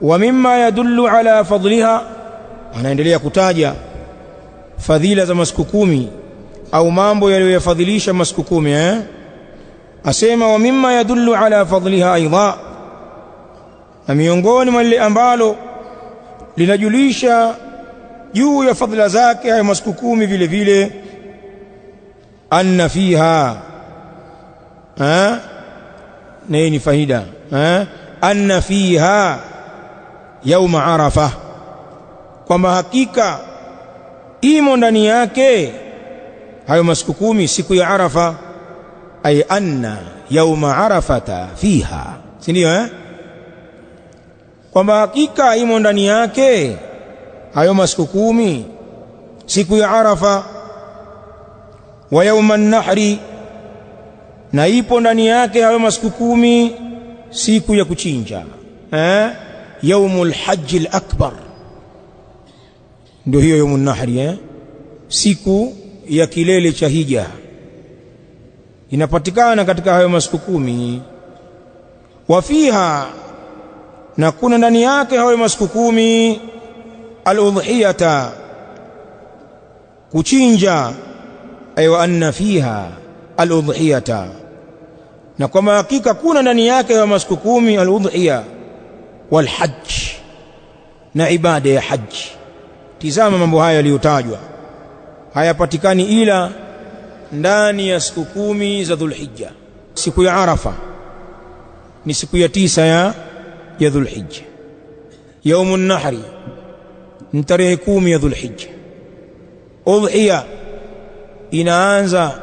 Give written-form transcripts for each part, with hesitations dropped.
Wa mimma yadullu ala fadliha, anaendelea kutaja fadhila za masiku 10 au mambo yaliyofadhilisha masiku 10. Asema wa mimma yadullu ala fadliha aidha, na miongoni mwa lile ambalo linajulisha juu ya fadhila zake hayo masiku 10 vile vile, anna fiha, na hii ni faida, anna fiha yauma Arafa, kwamba hakika imo ndani yake hayo masiku 10 siku ya Arafa. Ay anna yauma Arafata fiha, si ndio? Kwamba hakika imo ndani yake hayo masiku 10 siku ya Arafa. Wa yauma nahri, na ipo ndani yake hayo masiku 10 siku ya kuchinja, yaumul hajjil akbar, ndio hiyo yaumun nahri, siku ya kilele cha hija inapatikana katika hayo masiku 10. Wa fiha, na kuna ndani yake hayo masiku 10 al-udhiyata, kuchinja. Aywa anna fiha al-udhiyata, na kwa hakika kuna ndani yake hayo masiku 10 al-udhiya wal hajj, na ibada ya haji. Tizama mambo haya yaliyotajwa hayapatikani ila ndani ya siku 10 za Dhulhijja. Siku ya Arafa ni siku ya 9 ya Dhulhijja. Yaumun nahri ni tarehe 10 ya Dhulhijja. Udhiya inaanza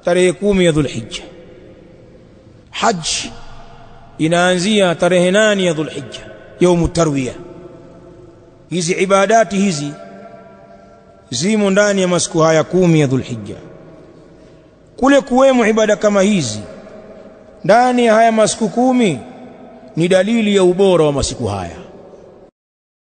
tarehe 10 ya Dhulhijja. Hajj inaanzia tarehe 8 ya Dhulhijja, yaumut tarwiya. Hizi ibadati hizi zimo ndani ya masiku haya 10 ya Dhulhijja. Kule kuwemo ibada kama hizi ndani ya haya masiku 10 ni dalili ya ubora wa masiku haya.